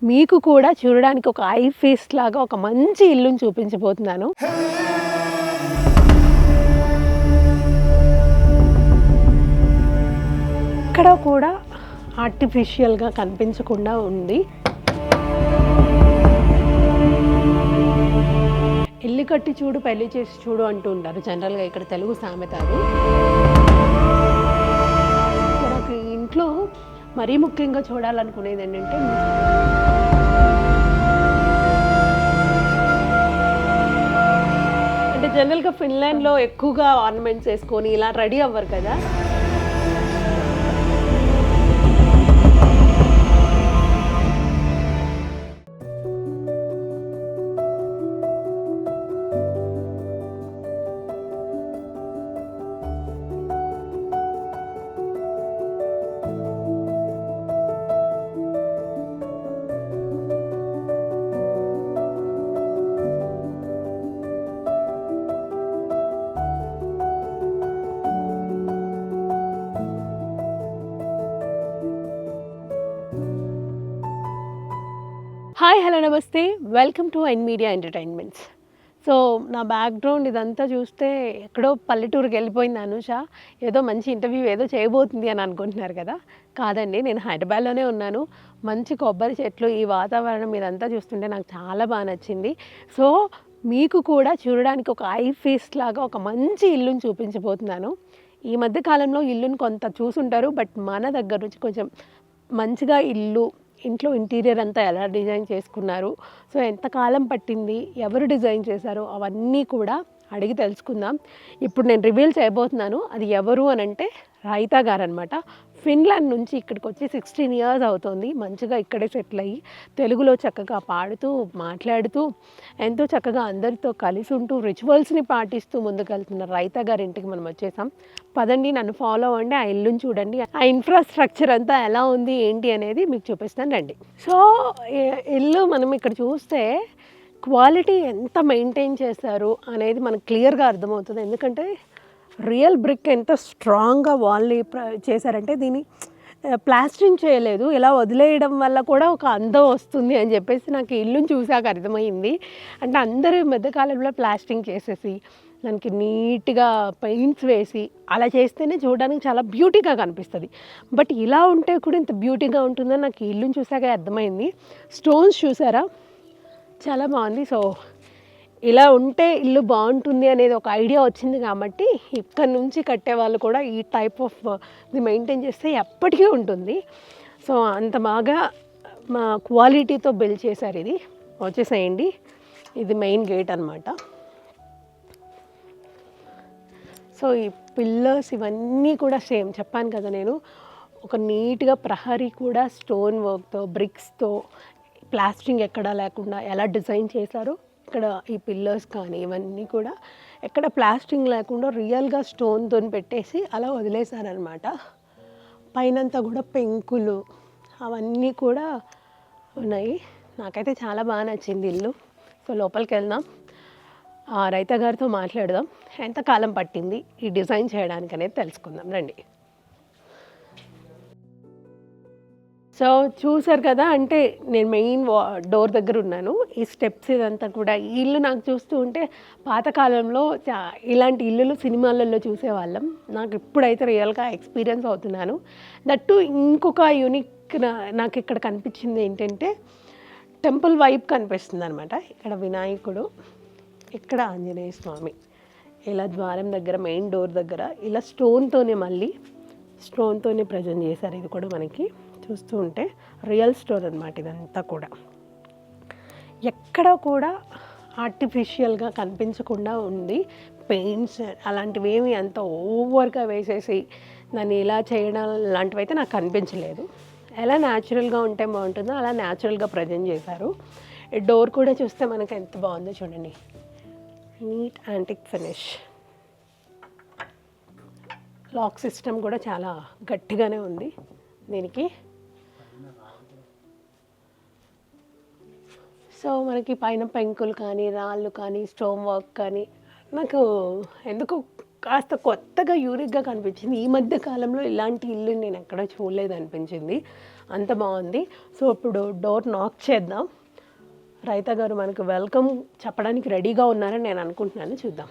మీకు కూడా చూడడానికి ఒక ఐ ఫేస్ లాగా ఒక మంచి ఇల్లుని చూపించబోతున్నాను. ఇక్కడ కూడా ఆర్టిఫిషియల్గా కనిపించకుండా ఉంది. ఇల్లు కట్టి చూడు పెళ్లి చేసి చూడు అంటూ ఉంటారు జనరల్గా, ఇక్కడ తెలుగు సామెత అది. నాకు ఇంట్లో మరీ ముఖ్యంగా చూడాలనుకునేది ఏంటంటే, అంటే జనరల్గా ఫిన్లాండ్లో ఎక్కువగా ఆర్నమెంట్స్ వేసుకొని ఇలా రెడీ అవ్వరు కదా. హాయ్ హలో నమస్తే, welcome to N media entertainments. So నా బ్యాక్గ్రౌండ్ ఇదంతా చూస్తే ఎక్కడో పల్లెటూరుకి వెళ్ళిపోయింది అనూష, ఏదో మంచి ఇంటర్వ్యూ ఏదో చేయబోతుంది అని అనుకుంటున్నారు కదా. కాదండి, నేను హైదరాబాద్లోనే ఉన్నాను. మంచి కొబ్బరి చెట్లు, ఈ వాతావరణం ఇదంతా చూస్తుంటే నాకు చాలా బాగా నచ్చింది. సో మీకు కూడా చూడడానికి ఒక ఐ ఫేస్ లాగా ఒక మంచి ఇల్లుని చూపించబోతున్నాను. ఈ మధ్య కాలంలో ఇల్లుని కొంత చూసుంటారు, బట్ మన దగ్గర నుంచి కొంచెం మంచిగా ఇంట్లో ఇంటీరియర్ అంతా ఎలా డిజైన్ చేసుకున్నారు, సో ఎంతకాలం పట్టింది, ఎవరు డిజైన్ చేశారో అవన్నీ కూడా అడిగి తెలుసుకుందాం. ఇప్పుడు నేను రివీల్ చేయబోతున్నాను. అది ఎవరు అని అంటే రైతా గారు అనమాట. ఫిన్లాండ్ నుంచి ఇక్కడికి వచ్చి 16 years అవుతుంది. మంచిగా ఇక్కడే సెటిల్ అయ్యి తెలుగులో చక్కగా పాడుతూ మాట్లాడుతూ ఎంతో చక్కగా అందరితో కలిసి ఉంటూ రిచువల్స్ని పాటిస్తూ ముందుకెళ్తున్న రైతా గారి ఇంటికి మనం వచ్చేసాం. పదండి, నన్ను ఫాలో అవ్వండి, ఆ ఇల్లుని చూడండి, ఆ ఇన్ఫ్రాస్ట్రక్చర్ అంతా ఎలా ఉంది ఏంటి అనేది మీకు చూపిస్తాను రండి. సో ఇల్లు మనం ఇక్కడ చూస్తే క్వాలిటీ ఎంత మెయింటైన్ చేశారు అనేది మనకు క్లియర్గా అర్థమవుతుంది. ఎందుకంటే రియల్ బ్రిక్ ఎంత స్ట్రాంగ్గా వాల్ని చేశారంటే, దీన్ని ప్లాస్టరింగ్ చేయలేదు, ఇలా వదిలేయడం వల్ల కూడా ఒక అందం వస్తుంది అని చెప్పేసి నాకు ఇల్లుని చూసాక అర్థమైంది. అంటే అందరూ ఈ మధ్యకాలంలో ప్లాస్టరింగ్ చేసేసి దానికి నీట్గా పెయింట్స్ వేసి అలా చేస్తేనే చూడడానికి చాలా బ్యూటీగా కనిపిస్తుంది. బట్ ఇలా ఉంటే కూడా ఇంత బ్యూటీగా ఉంటుందని నాకు ఇల్లుని చూసాక అర్థమైంది. స్టోన్స్ చూసారా, చాలా బాగుంది. సో ఇలా ఉంటే ఇల్లు బాగుంటుంది అనేది ఒక ఐడియా వచ్చింది కాబట్టి ఇక్కడ నుంచి కట్టే వాళ్ళు కూడా ఈ టైప్ ఆఫ్ ఇది మెయింటైన్ చేస్తే ఎప్పటికీ ఉంటుంది. సో అంత బాగా మా క్వాలిటీతో బిల్డ్ చేశారు. ఇది వచ్చేసేయండి, ఇది మెయిన్ గేట్ అనమాట. సో ఈ పిల్లర్స్ ఇవన్నీ కూడా సేమ్ చెప్పాను కదా నేను, ఒక నీట్గా ప్రహరీ కూడా స్టోన్ వర్క్తో బ్రిక్స్తో ప్లాస్టరింగ్ ఎక్కడా లేకుండా ఎలా డిజైన్ చేశారో, ఇక్కడ ఈ పిల్లర్స్ కానీ ఇవన్నీ కూడా ఎక్కడ ప్లాస్టింగ్ లేకుండా రియల్గా స్టోన్తో పెట్టేసి అలా వదిలేశారనమాట. పైనంతా కూడా పెంకులు అవన్నీ కూడా ఉన్నాయి. నాకైతే చాలా బాగా నచ్చింది ఇల్లు. సో లోపలికి వెళ్దాం, రైతా గారితో మాట్లాడదాం, ఎంతకాలం పట్టింది ఈ డిజైన్ చేయడానికి అనేది తెలుసుకుందాం రండి. సో చూసారు కదా, అంటే నేను మెయిన్ డోర్ దగ్గర ఉన్నాను. ఈ స్టెప్స్ ఇదంతా కూడా ఈ ఇల్లు నాకు చూస్తూ ఉంటే పాతకాలంలో ఇలాంటి ఇల్లులు సినిమాలలో చూసేవాళ్ళం. నాకు ఇప్పుడైతే రియల్గా ఎక్స్పీరియన్స్ అవుతున్నాను. దట్టు ఇంకొక యూనిక్ నాకు ఇక్కడ కనిపించింది ఏంటంటే, టెంపుల్ వైబ్ కనిపిస్తుంది అనమాట. ఇక్కడ వినాయకుడు, ఇక్కడ ఆంజనేయ స్వామి, ఇలా ద్వారం దగ్గర మెయిన్ డోర్ దగ్గర ఇలా స్టోన్తోనే ప్రజెంట్ చేశారు. ఇది కూడా మనకి చూస్తూ ఉంటే రియల్ స్టోన్ అనమాట. ఇదంతా కూడా ఎక్కడ కూడా ఆర్టిఫిషియల్గా కనిపించకుండా ఉంది. పెయింట్స్ అలాంటివి ఏమి అంత ఓవర్గా వేసేసి దాన్ని ఇలా చేయడం లాంటివి అయితే నాకు కనిపించలేదు. ఎలా న్యాచురల్గా ఉంటే బాగుంటుందో అలా న్యాచురల్గా ప్రజెంట్ చేశారు. డోర్ కూడా చూస్తే మనకు ఎంత బాగుందో చూడండి, neat antique finish. Lock system కూడా చాలా గట్టిగానే ఉంది దీనికి. సో మనకి పైన పెంకులు కానీ రాళ్ళు కానీ స్టోన్ వర్క్ కానీ నాకు ఎందుకు కాస్త కొత్తగా యూనిక్గా కనిపించింది. ఈ మధ్య కాలంలో ఇలాంటి ఇల్లు నేను ఎక్కడ చూడలేదు అనిపించింది. అంత బాగుంది. సో ఇప్పుడు డోర్ నాక్ చేద్దాం. రైతా గారు మనకు వెల్కమ్ చెప్పడానికి రెడీగా ఉన్నారని నేను అనుకుంటున్నాను. చూద్దాం.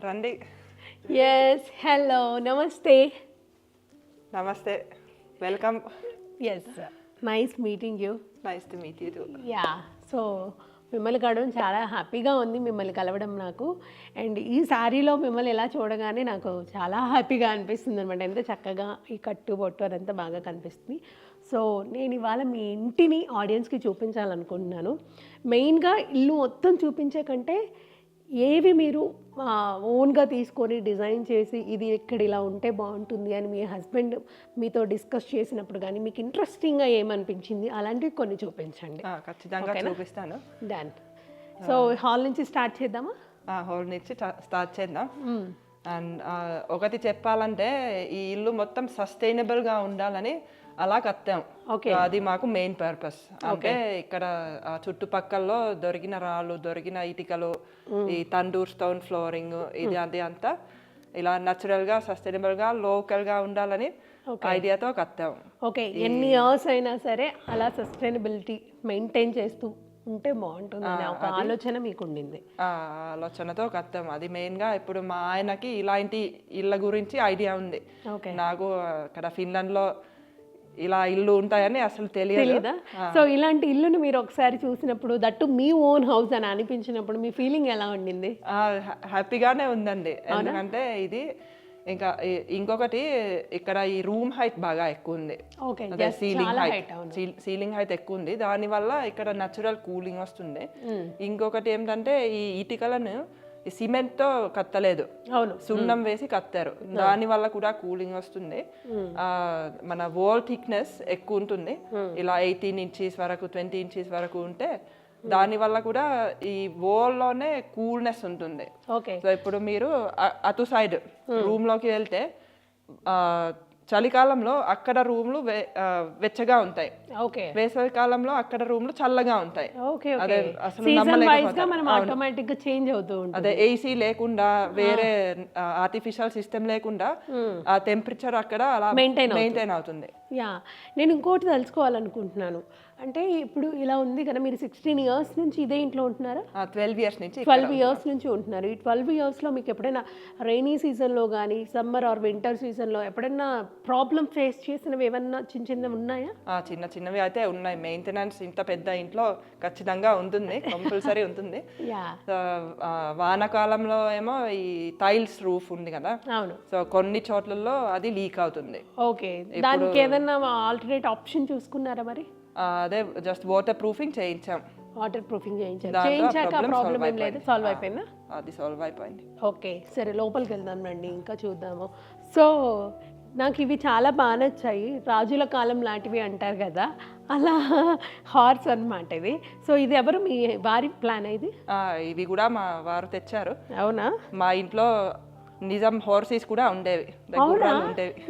రండి. ఎస్, హలో, నమస్తే. నమస్తే, welcome. Yes, nice meeting you. Nice to meet you. Yeah, so మిమ్మల్ని కలవడం చాలా హ్యాపీగా ఉంది, మిమ్మల్ని కలవడం నాకు. అండ్ ఈ శారీలో మిమ్మల్ని ఎలా చూడగానే నాకు చాలా హ్యాపీగా అనిపిస్తుంది అనమాట. ఎంత చక్కగా ఈ కట్టు బొట్టు అదంతా బాగా కనిపిస్తుంది. సో నేను ఇవాళ మీ ఇంటిని ఆడియన్స్కి చూపించాలనుకుంటున్నాను. మెయిన్గా ఇల్లు మొత్తం చూపించే కంటే ఏవి మీరు ఓన్గా తీసుకొని డిజైన్ చేసి ఇది ఇక్కడ ఇలా ఉంటే బాగుంటుంది అని మీ హస్బెండ్ మీతో డిస్కస్ చేసినప్పుడు కానీ మీకు ఇంట్రెస్టింగ్గా ఏమనిపించింది అలాంటివి కొన్ని చూపించండి. ఖచ్చితంగా చూపిస్తాను. డన్. సో హాల్ నుంచి స్టార్ట్ చేద్దామా? హాల్ నుంచి స్టార్ట్ చేద్దాం. అండ్ ఒకటి చెప్పాలంటే ఈ ఇల్లు మొత్తం సస్టైనబుల్గా ఉండాలని అలా కట్టాం. అది మాకు మెయిన్ పర్పస్. అంటే ఇక్కడ చుట్టుపక్కల దొరికిన రాళ్ళు, దొరికిన ఇటుకలు, ఈ తండూర్ స్టోన్ ఫ్లోరింగ్ ఇది అది అంతా ఇలా న్యాచురల్ గా సస్టైనబుల్ గా లోకల్ గా ఉండాలని ఐడియాతో కట్టాం. ఓకే, ఎన్ని ఇయర్స్ అయినా సరే అలా సస్టైనబిలిటీ మెయింటైన్ చేస్తూ ఉంటే బాగుంటుంది అనే ఒక ఆలోచన మీకు ఉండింది. ఆలోచనతో కట్టాం. అది మెయిన్ గా ఇప్పుడు మా ఆయనకి ఇలాంటి ఇళ్ళ గురించి ఐడియా ఉంది. నాకు ఇక్కడ ఫిన్లాండ్ లో ఇలా ఇల్లు ఉంటాయని అసలు తెలియదా? సో ఇలాంటి ఇల్లును మీరు ఒకసారి చూసినప్పుడు, దట్టు మీ ఓన్ హౌస్ అని అనిపించినప్పుడు మీ ఫీలింగ్ ఎలా ఉండింది? హ్యాపీగానే ఉందండి. ఎందుకంటే ఇది ఇంకా ఇంకొకటి ఇక్కడ ఈ రూమ్ హైట్ బాగా ఎక్కువ ఉంది. సీలింగ్ హైట్ ఎక్కువ ఉంది. దానివల్ల ఇక్కడ న్యాచురల్ కూలింగ్ వస్తుంది. ఇంకొకటి ఏంటంటే ఈ ఇటుకలను సిమెంట్ తో కట్టలేదు, సున్నం వేసి కట్టారు. దాని వల్ల కూడా కూలింగ్ వస్తుంది. మన వాల్ థిక్నెస్ ఎక్కువ ఉంటుంది. ఇలా 18 ఇంచెస్ వరకు 20 ఇంచెస్ వరకు ఉంటే దాని వల్ల కూడా ఈ వాల్ లోనే కూల్నెస్ ఉంటుంది. సో ఇప్పుడు మీరు అటు సైడ్ రూమ్ లోకి వెళ్తే చలికాలంలో అక్కడ రూమ్లు వెచ్చగా ఉంటాయి, వేసవి కాలంలో అక్కడ రూమ్లు చల్లగా ఉంటాయి. అదే అసలు అదే ఏసీ లేకుండా వేరే ఆర్టిఫిషియల్ సిస్టమ్ లేకుండా ఆ టెంపరేచర్ అక్కడ అలా మెయింటైన్ అవుతుంది. యా, నేను ఇంకోటి తెలుసుకోవాలనుకుంటున్నాను. అంటే ఇప్పుడు ఇలా ఉంది కదా, మీరు 16 ఇయర్స్ నుంచి ఇదే ఇంట్లో ఉంటున్నారా? 12 ఇయర్స్ నుంచి ఉంటున్నారు. ఈ 12 ఇయర్స్లో మీకు ఎప్పుడైనా రైనీ సీజన్లో కానీ సమ్మర్ ఆర్ వింటర్ సీజన్లో ఎప్పుడైనా ప్రాబ్లమ్ ఫేస్ చేసినవి ఏమన్నా చిన్న చిన్నవి ఉన్నాయా? చిన్నవి అయితే ఉన్నాయి. మెయింటెనెన్స్ ఇంత పెద్ద ఇంట్లో ఖచ్చితంగా ఉంటుంది, కంపల్సరీ ఉంటుంది. వానాకాలంలో ఏమో ఈ టైల్స్ రూఫ్ ఉంది కదా, సో కొన్ని చోట్లలో అది లీక్ అవుతుంది. ఓకే, దానికి ఏదైనా ఆల్టర్నేట్ ఆప్షన్ చూసుకున్నారా మరి? అదే జస్ట్ వాటర్ ప్రూఫింగ్ చేయించాం. చేయించాక ప్రాబ్లం ఏం లేదు, సాల్వ్ అయిపోయిందా? అది సాల్వ్ అయిపోయింది. ఓకే, సరే లోపలికి వెళ్దాం రండి, ఇంకా చూద్దాము. సో నాకు ఇవి చాలా బాగా నచ్చాయి. రాజుల కాలం లాంటివి అంటారు కదా, అలా హార్స్ అన్నమాట ఇది. సో ఇది ఎవరు, మీ వారి ప్లాన్? ఇవి కూడా మా వారు తెచ్చారు. అవునా? మా ఇంట్లో నిజం హార్సెస్ కూడా ఉండేవి.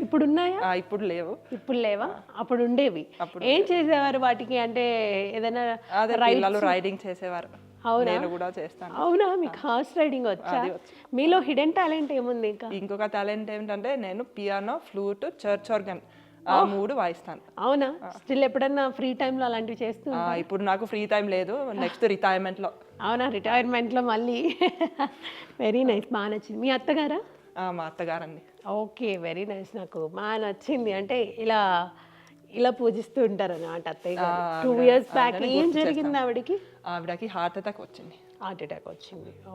ఇప్పుడు ఉన్నాయా? ఇప్పుడు లేవు. ఇప్పుడు లేవా? అప్పుడు ఉండేవి. ఏం చేసేవారు వాటికి? అంటే ఏదైనా రైడింగ్ చేసేవారు. నేను కూడా చేస్తాను. అవునా, మీకు హార్స్ రైడింగ్ వచ్చా? మీలో హిడెన్ టాలెంట్ ఏముంది? ఇంకొక టాలెంట్ ఏంటంటే నేను పియానో, ఫ్లూట్, చర్చ్ ఆర్గన్ ఆ 3 వాయిస్తాను. అవునా? స్టిల్ ఎప్పుడన్నా ఫ్రీ టైంలో అలాంటివి చేస్తూ? ఇప్పుడు నాకు ఫ్రీ టైం లేదు, నెక్స్ట్ రిటైర్మెంట్ లో. అవునా, రిటైర్మెంట్ లో మళ్ళీ. వెరీ నైస్, బాగా నచ్చింది. మీ అత్తగారా? మా అత్తగారండి. ఓకే, వెరీ నైస్, నాకు బాగా నచ్చింది. అంటే ఇలా పూజిస్తూ ఉంటారు అన్నమాట అత్తయ్య గారు. 2 years బ్యాక్ ఏం జరిగింది ఆవిడకి? ఆవిడకి హార్ట్ అటాక్ వచ్చింది.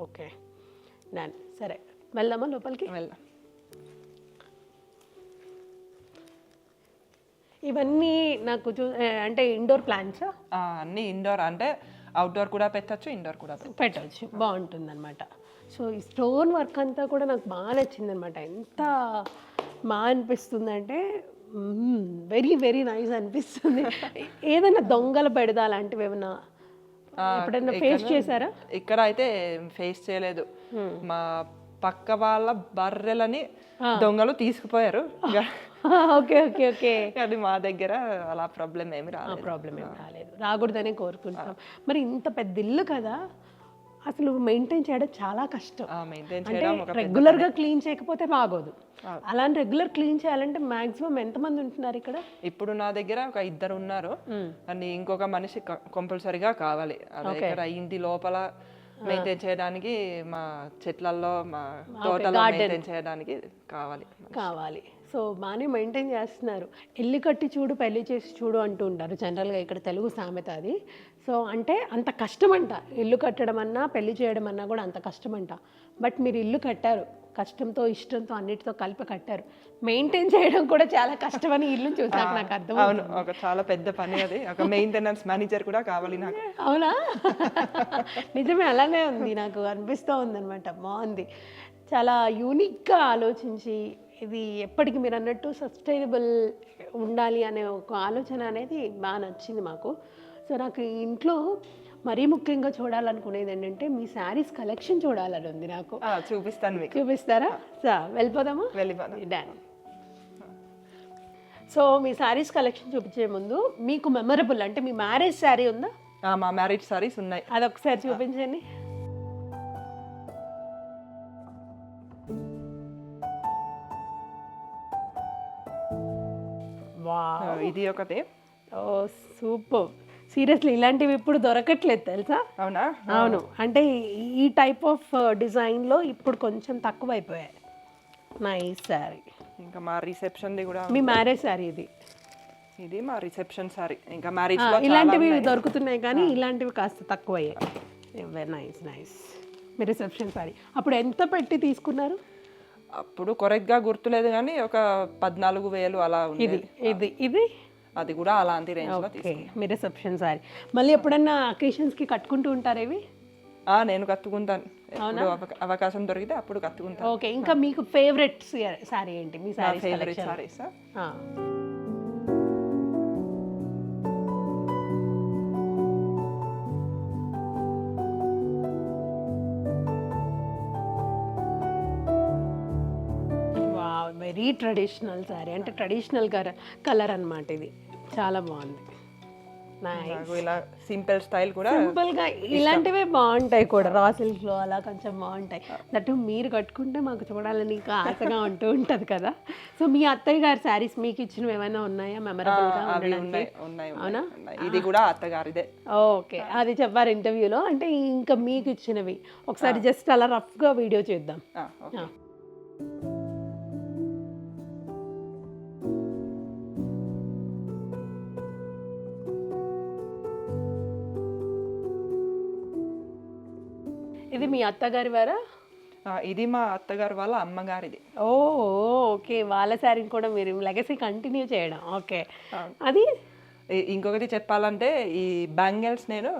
ఓకే, సరే వెళ్దామా లోపలికి? వెళ్దాం. ఇవన్నీ నాకు అంటే ఇండోర్ ప్లాంట్సా? అన్ని ఇండోర్, అంటే అవుట్డోర్ కూడా పెట్టచ్చు, ఇండోర్ కూడా పెట్టచ్చు, బాగుంటుంది అనమాట. సో ఈ స్టోన్ వర్క్ అంతా కూడా నాకు బాగా నచ్చింది అనమాట. ఎంత బాగా అనిపిస్తుంది అంటే వెరీ వెరీ నైస్ అనిపిస్తుంది. ఏదైనా దొంగల బెడద అలాంటివి ఏమైనా ఎప్పుడైనా ఫేస్ చేశారా? ఇక్కడ అయితే ఫేస్ చేయలేదు. మా పక్క వాళ్ళ బర్రెలని దొంగలు తీసుకుపోయారు. Okay okay okay. కానీ మా దగ్గర అలా ప్రాబ్లం ఏమి రాలేదు. ప్రాబ్లం ఏమి రాలేదు, రాకూడదనే కోరుకుంటాం. మరి ఇంత పెద్ద ఇల్లు కదా, అసలు మెయింటైన్ చేయడం చాలా కష్టం. మెయింటైన్ అంటే చేయడం ఒక రెగ్యులర్గా క్లీన్ చేయకపోతే బాగోదు. అలాంటి రెగ్యులర్ క్లీన్ చేయాలంటే మాక్సిమం ఎంతమంది ఉంటున్నారు ఇక్కడ? ఇప్పుడు నా దగ్గర ఒక 2 ఉన్నారు అండ్ ఇంకొక మనిషి కంపల్సరీగా కావాలి. అదే ఇక్కడ ఇంటి లోపల మెయింటైన్ చేయడానికి, మా చెట్లలో, మా తోటలో మెయింటైన్ చేయడానికి కావాలి. సో బాగానే మెయింటైన్ చేస్తున్నారు. ఇల్లు కట్టి చూడు పెళ్లి చేసి చూడు అంటూ ఉంటారు జనరల్గా, ఇక్కడ తెలుగు సామెత అది. సో అంటే అంత కష్టమంట ఇల్లు కట్టడం అన్నా పెళ్లి చేయడం అన్నా కూడా అంత కష్టమంట. బట్ మీరు ఇల్లు కట్టారు, కష్టంతో ఇష్టంతో అన్నిటితో కలిపి కట్టారు. మెయింటైన్ చేయడం కూడా చాలా కష్టమని ఇల్లు చూసాక నాకు అర్థం. అవును, ఒక చాలా పెద్ద పని అది. ఒక మెయింటెనెన్స్ మేనేజర్ కూడా కావాలి నాకు. అవునా? నిజమే, అలానే ఉంది, నాకు అనిపిస్తూ ఉందన్నమాట. బాగుంది, చాలా యూనిక్గా ఆలోచించి ఇది ఎప్పటికీ మీరు అన్నట్టు సస్టైనబుల్ ఉండాలి అనే ఒక ఆలోచన అనేది బాగా నచ్చింది మాకు. సో నాకు ఈ ఇంట్లో మరీ ముఖ్యంగా చూడాలనుకునేది ఏంటంటే మీ శారీస్ కలెక్షన్ చూడాలని ఉంది నాకు. చూపిస్తాను మీకు. చూపిస్తారా? వెళ్ళిపోదామా? వెళ్ళిపోదాం. సో మీ శారీస్ కలెక్షన్ చూపించే ముందు మీకు మెమరబుల్ అంటే మీ మ్యారేజ్ శారీ ఉందా? మా మ్యారేజ్ శారీస్ ఉన్నాయి, అదొకసారి చూపించండి. ఇది ఒకటి. ఓ సూపర్, సీరియస్లీ ఇలాంటివి ఇప్పుడు దొరకట్లేదు తెలుసా? అవునా? అవును, అంటే ఈ టైప్ ఆఫ్ డిజైన్లో ఇప్పుడు కొంచెం తక్కువ అయిపోయాయి. నైస్ శారీ. ఇంకా మా రిసెప్షన్ది కూడా. మీ మ్యారేజ్ శారీ ఇది మా రిసెప్షన్ శారీ. ఇంకా మ్యారేజ్ ఇలాంటివి దొరుకుతున్నాయి కానీ ఇలాంటివి కాస్త తక్కువ అయ్యాయి. Nice nice. మీ రిసెప్షన్ శారీ అప్పుడు ఎంత పెట్టి తీసుకున్నారు? అప్పుడు కరెక్ట్గా గుర్తులేదు కానీ ఒక 14,000 అలా ఉంది. ఇది అది కూడా అలాంటి రేంజ్లో తీసుకున్నాను. మీ రిసెప్షన్ శారీ మళ్ళీ ఎప్పుడన్నా అకేషన్స్కి కట్టుకుంటూ ఉంటారు ఇవి? నేను కట్టుకుంటాను, అవకాశం దొరికితే అప్పుడు కట్టుకుంటాను. ఓకే, ఇంకా మీకు ఫేవరెట్ శారీ ఏంటి? మీ sari favourite saris very traditional sari, అంటే ట్రెడిషనల్ కలర్ అన్నమాట. ఇది చాలా బాగుంది. ఇలా సింపుల్ స్టైల్ కూడా సింపుల్గా ఇలాంటివే బాగుంటాయి కూడా, రా సిల్క్లో అలా కొంచెం బాగుంటాయి. దట్టు మీరు కట్టుకుంటే మాకు చూడాలని ఇంకా ఆశగా ఉంటూ ఉంటుంది కదా. సో మీ అత్తయ్య గారి శారీస్ మీకు ఇచ్చినవి ఏమైనా ఉన్నాయా మెమరబుల్గా? అవునా? ఇది కూడా అత్తగారిదే. ఓకే, అది చెప్పారు ఇంటర్వ్యూలో. అంటే ఇంకా మీకు ఇచ్చినవి ఒకసారి జస్ట్ అలా రఫ్గా వీడియో చేద్దాం. ఇది మీ అత్తగారి వారా? ఇది మా అత్తగారు వాళ్ళ అమ్మగారిది. ఓకే, వాళ్ళ శారీని కూడా మీరు లెగసీ కంటిన్యూ చేయడం. ఓకే, అది ఇంకొకటి చెప్పాలంటే ఈ బ్యాంగిల్స్ నేను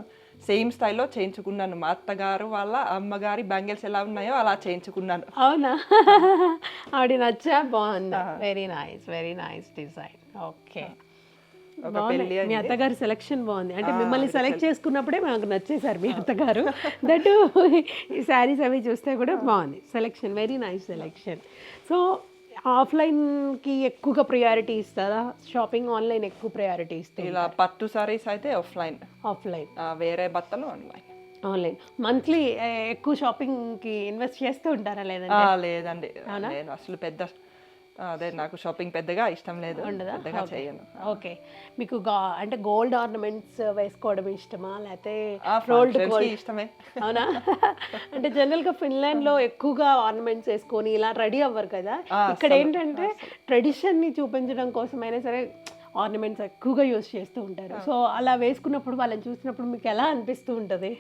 సేమ్ స్టైల్లో చేయించుకున్నాను. మా అత్తగారు వాళ్ళ అమ్మగారి బ్యాంగిల్స్ ఎలా ఉన్నాయో అలా చేయించుకున్నాను. అవునా? ఆవిడ నచ్చా? బాగుంది, వెరీ నైస్ డిజైన్. ఓకే, మీ అత్తగారి సెలెక్షన్ బాగుంది. అంటే మిమ్మల్ని సెలెక్ట్ చేసుకున్నప్పుడే మాకు నచ్చేసారు మీ అత్తగారు. దట్ ఈ శారీస్ అవి చూస్తే కూడా బాగుంది selection, very nice selection. So ఆఫ్లైన్కి ఎక్కువగా ప్రియారిటీ ఇస్తారా? షాపింగ్ ఆన్లైన్ ఎక్కువ ప్రియారిటీ ఇస్తారు? ఇలా పట్టు సారీస్ అయితే ఆఫ్లైన్, వేరే బట్టలు ఆన్లైన్. మంత్లీ ఎక్కువ షాపింగ్కి ఇన్వెస్ట్ చేస్తూ ఉంటారా? లేదండి, నేను అసలు అదే నాకు షాపింగ్ పెద్దగా ఇష్టం లేదు, పెద్దగా చేయను. ఓకే, మీకు అంటే గోల్డ్ ఆర్నమెంట్స్ వేసుకోవడం ఇష్టమా లేకపోతే రోల్డ్ గోల్డ్? ఇష్టమే. అవునా? అంటే జనరల్గా ఫిన్లాండ్లో ఎక్కువగా ఆర్నమెంట్స్ వేసుకొని ఇలా రెడీ అవ్వరు కదా. ఇక్కడ ఏంటంటే ట్రెడిషన్ని చూపించడం కోసమైనా సరే ఆర్నమెంట్స్ ఎక్కువగా యూజ్ చేస్తూ ఉంటారు. సో అలా వేసుకున్నప్పుడు వాళ్ళని చూసినప్పుడు మీకు ఎలా అనిపిస్తూ ఉంటుంది?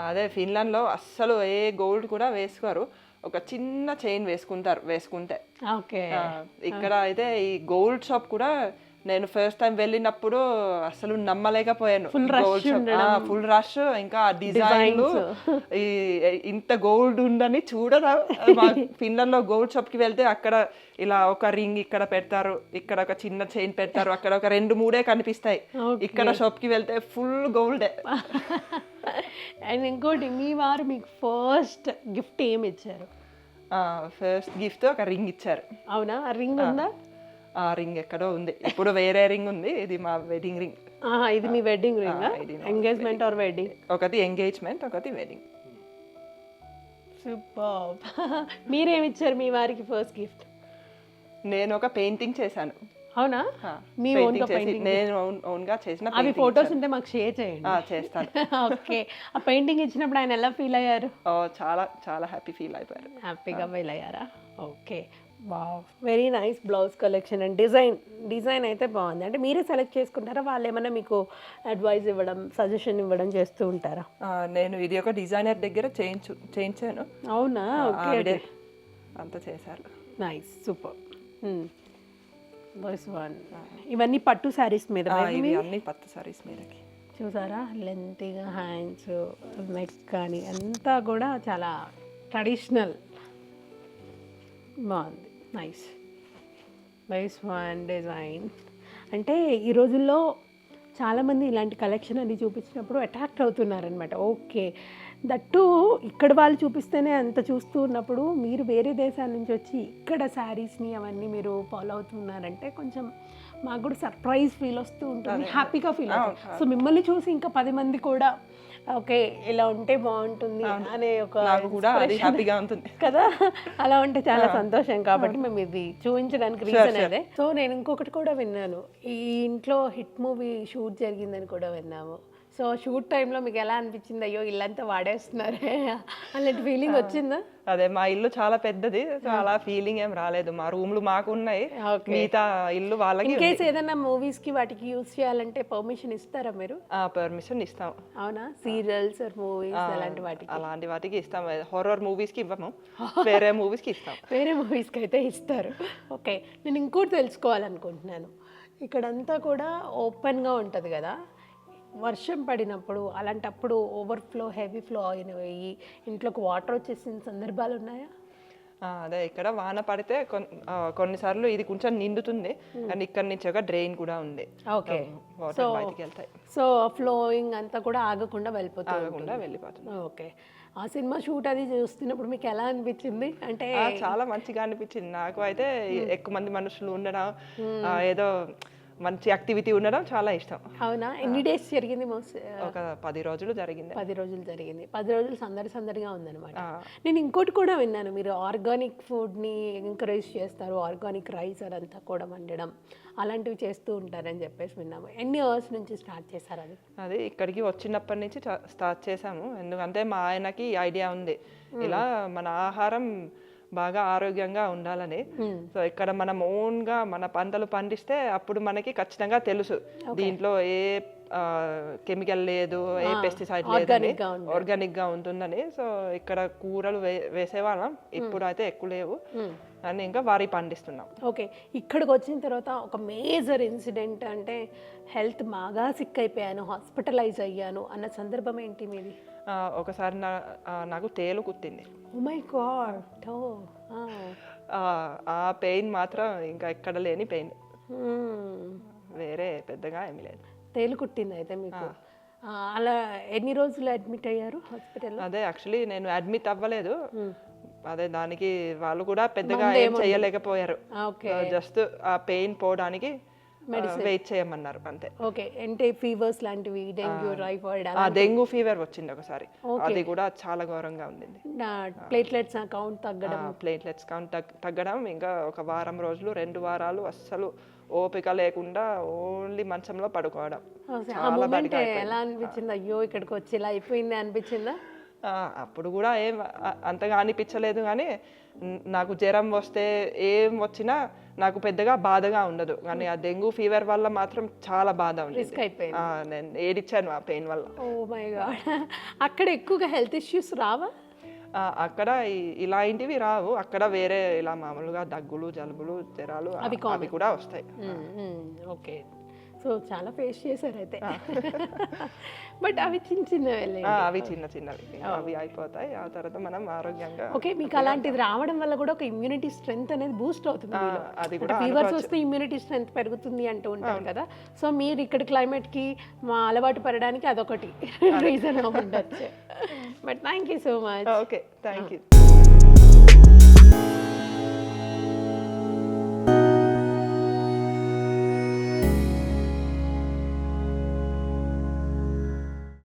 అదే ఫిన్లాండ్లో అస్సలు ఏ గోల్డ్ కూడా వేసుకోరు, ఒక చిన్న చైన్ వేసుకుంటే. ఓకే, ఇక్కడ అయితే ఈ గోల్డ్ షాప్ కూడా నేను ఫస్ట్ టైం వెళ్ళినప్పుడు అసలు నమ్మలేకపోయాను. ఫుల్ రష్, ఇంకా డిజైన్ ఇంత గోల్డ్ ఉందని ఫిన్లాండ్ లో గోల్డ్ షాప్ కి వెళ్తే అక్కడ ఇలా ఒక రింగ్ ఇక్కడ పెడతారు, ఇక్కడ ఒక చిన్న చైన్ పెడతారు, అక్కడ ఒక 2-3 కనిపిస్తాయి. ఇక్కడ షాప్ కి వెళ్తే ఫుల్ గోల్డే. అండ్ ఇంకోటి, మీ వారు మీకు ఫస్ట్ గిఫ్ట్ ఏమి ఇచ్చారు? ఫస్ట్ గిఫ్ట్ ఒక రింగ్ ఇచ్చారు. అవునా? ఆ రింగ్ ఉందా? ఆ రింగ్ ఎక్కడో ఉంది, ఇప్పుడు వేరే రింగ్ ఉంది. ఇది మా వెడ్డింగ్ రింగ్. ఇది మీ wedding ring? Engagement or wedding? ఒకటి ఎంగేజ్మెంట్, ఒకటి వెడ్డింగ్. సూపర్. మీరేమి ఇచ్చారు మీ వారికి ఫస్ట్ గిఫ్ట్? నేను ఒక పెయింటింగ్ చేశాను. అవునా? మీ ఓన్ గా పెయింటింగ్? నేను ఓన్ గా చేసిన. అవి ఫోటోస్ ఉంటే మాకు షేర్ చేయండి. చేస్తాను. ఓకే. ఆ పెయింటింగ్ ఇచ్చినప్పుడు ఆయన ఎలా ఫీల్ అయ్యారు? చాలా చాలా హ్యాపీ ఫీల్ అయిపోయారు. హ్యాపీగా ఫీల్ అయ్యారా? Okay. Wow, very nice blouse collection. And design అయితే బాగుంది. అంటే మీరే సెలెక్ట్ చేసుకుంటారా, వాళ్ళు ఏమైనా మీకు అడ్వైజ్ ఇవ్వడం, సజెషన్ ఇవ్వడం చేస్తూ ఉంటారా? నేను ఇది ఒక డిజైనర్ దగ్గర చేయించాను. అవునా? ఓకే. అంతా చేశారు. Nice, super. ఇవన్నీ పట్టు శారీస్ మీద? అన్ని పట్టు శారీస్ మీదకి. చూసారా, లెంతీగా హ్యాండ్స్, నెక్ కానీ అంతా కూడా చాలా ట్రెడిషనల్. బాగుంది. Nice one design. అంటే ఈ రోజుల్లో చాలామంది ఇలాంటి కలెక్షన్ అది చూపించినప్పుడు అట్రాక్ట్ అవుతున్నారనమాట. ఓకే, దట్టు ఇక్కడ వాళ్ళు చూపిస్తేనే అంత చూస్తూ ఉన్నప్పుడు మీరు వేరే దేశాల నుంచి వచ్చి ఇక్కడ శారీస్ని అవన్నీ మీరు ఫాలో అవుతున్నారంటే కొంచెం మాకు కూడా సర్ప్రైజ్ ఫీల్ వస్తూ ఉంటుంది, హ్యాపీగా ఫీల్ అవుతుంది. సో మిమ్మల్ని చూసి ఇంకా 10 మంది కూడా ఓకే ఇలా ఉంటే బాగుంటుంది అనే ఒక హ్యాపీగా ఉంటుంది కదా. అలా ఉంటే చాలా సంతోషం. కాబట్టి మేము ఇది చూపించడానికి రీజన్ అదే. సో నేను ఇంకొకటి కూడా విన్నాను, ఈ ఇంట్లో హిట్ మూవీ షూట్ జరిగిందని కూడా విన్నాము. సో షూట్ టైంలో మీకు ఎలా అనిపించింది? అయ్యో ఇల్లంతా వాడేస్తున్నారే అలాంటి ఫీలింగ్ వచ్చిందా? అదే, మా ఇల్లు చాలా పెద్దది, చాలా ఫీలింగ్ ఏం రాలేదు. మా రూమ్లు మాకు ఉన్నాయి, మిగతా ఇల్లు వాళ్ళకి. ఇన్ కేస్ ఏదైనా మూవీస్ కి వాటికి యూజ్ చేయాలంటే పర్మిషన్ ఇస్తారా మీరు? పర్మిషన్ ఇస్తాం. అవునా? సీరియల్స్ ఆర్ మూవీస్ అలాంటి వాటికి ఇస్తాం. హారర్ మూవీస్ కి ఇవ్వము, వేరే మూవీస్ కి ఇస్తాం. వేరే మూవీస్ కి అయితే ఇస్తారు. ఓకే, నేను ఇంకోటి తెలుసుకోవాలనుకుంటున్నాను. ఇక్కడంతా కూడా ఓపెన్గా ఉంటుంది కదా, వర్షం పడినప్పుడు అలాంటప్పుడు ఓవర్ఫ్లో, హెవీ ఫ్లో అయినవి, ఇంట్లోకి వాటర్ వచ్చేసిన సందర్భాలు ఉన్నాయా? అదే, ఇక్కడ వాన పడితే కొన్నిసార్లు ఇది కొంచెం నిండుతుంది, అండ్ ఇక్కడ నుంచి ఒక డ్రైన్ కూడా ఉంది. ఓకే, వాటర్ బయటికి వెళ్తాయి. సో ఫ్లోయింగ్ అంతా కూడా ఆగకుండా వెళ్ళిపోతుంది. ఓకే, ఆ సినిమా షూట్ అది చూస్తున్నప్పుడు మీకు ఎలా అనిపించింది? అంటే చాలా మంచిగా అనిపించింది నాకు అయితే. ఎక్కువ మంది మనుషులు ఉండడం, ఏదో మంచి యాక్టివిటీ ఉండడం చాలా ఇష్టం. అవునా? ఎన్ని డేస్ జరిగింది? ఒక 10 రోజులు జరిగింది. 10 రోజులు జరిగింది. 10 రోజులు సందడిగా ఉందన్నమాట. నేను ఇంకోటి కూడా విన్నాను, మీరు ఆర్గానిక్ ఫుడ్ని ఎంకరేజ్ చేస్తారు, ఆర్గానిక్ రైస్ అదంతా కూడా వండడం అలాంటివి చేస్తూ ఉంటారని చెప్పేసి విన్నాము. ఎన్ని అవర్స్ నుంచి స్టార్ట్ చేశారు అది? అది ఇక్కడికి వచ్చినప్పటి నుంచి స్టార్ట్ చేశాము. ఎందుకంటే మా ఆయనకి ఐడియా ఉంది, ఇలా మన ఆహారం బాగా ఆరోగ్యంగా ఉండాలని. సో ఇక్కడ మనం ఓన్గా మన పంటలు పండిస్తే అప్పుడు మనకి ఖచ్చితంగా తెలుసు దీంట్లో ఏ కెమికల్ లేదు, ఏ పెస్టిసైడ్ లేదని, ఆర్గానిక్ గా ఉంటుందని. సో ఇక్కడ కూరలు వేసేవాళ్ళం, ఇప్పుడు అయితే ఎక్కువ లేవు అని ఇంకా వారి పండిస్తున్నాం. ఓకే, ఇక్కడికి వచ్చిన తర్వాత ఒక మేజర్ ఇన్సిడెంట్ అంటే హెల్త్ బాగా సిక్ అయిపోయాను, హాస్పిటలైజ్ అయ్యాను అన్న సందర్భం ఏంటి మీది? ఒకసారి నాకు తేలు కుట్టింది. Oh my god. ఆ పెయిన్ మాత్రం ఇంకా ఎక్కడ లేని పెయిన్, వేరే పెద్దగా ఏమీ లేదు. తేలు కుట్టింది అయితే మీకు. అలా ఎన్ని రోజులు అడ్మిట్ అయ్యారు హాస్పిటల్? అదే, యాక్చువల్లీ నేను అడ్మిట్ అవ్వలేదు. అదే, దానికి వాళ్ళు కూడా పెద్దగా ఏం చేయలేకపోయారు. జస్ట్ ఆ పెయిన్ పోవడానికి వెయిట్ చేయమన్నారు అంతే. ఓకే, అంటే ఫీవర్స్ లాంటివి, డెంగ్యూ, టైఫాయిడ్? డెంగ్యూ ఫీవర్ వచ్చింది ఒకసారి, అది కూడా చాలా ఘోరంగా ఉంది. ప్లేట్లెట్స్ కౌంట్ తగ్గడం, ఇంకా ఒక వారం రోజులు 2 వారాలు అస్సలు ఓపిక లేకుండా ఓన్లీ మంచంలో పడుకోవడం. ఎలా అనిపించింది? అయ్యో ఇక్కడికి వచ్చి ఇలా అయిపోయింది అనిపించిందా? అప్పుడు కూడా ఏం అంతగా అనిపించలేదు, కానీ నాకు జ్వరం వస్తే ఏం వచ్చినా నాకు పెద్దగా బాధగా ఉండదు, కానీ ఆ డెంగ్యూ ఫీవర్ వల్ల మాత్రం చాలా బాధ ఉంది. నేను ఏడిచ్చాను ఆ పెయిన్ వల్ల. Oh my god. అక్కడ ఎక్కువగా హెల్త్ ఇష్యూస్ రావా? అక్కడ ఇలాంటివి రావు, అక్కడ వేరే ఇలా మామూలుగా దగ్గులు జలుబులు జ్వరాలు అవి కూడా వస్తాయి. ఓకే, సో చాలా ఫేస్ చేశారు అయితే. బట్ అవి చిన్న చిన్నవి, అవి చిన్న చిన్నవి, అవి అయిపోతాయి. ఆ తర్వాత మనం ఆరోగ్యంగా. ఓకే, మీకు అలాంటిది రావడం వల్ల కూడా ఒక ఇమ్యూనిటీ స్ట్రెంగ్త్ అనేది బూస్ట్ అవుతుంది. అది కూడా ఫీవర్స్ వస్తే ఇమ్యూనిటీ స్ట్రెంగ్త్ పెరుగుతుంది అంటూ ఉంటారు కదా. సో మీరు ఇక్కడ క్లైమేట్ కి మా అలవాటు పడడానికి అదొకటి రీజన్ ఉండొచ్చు. But thank you so much. Okay, thank you.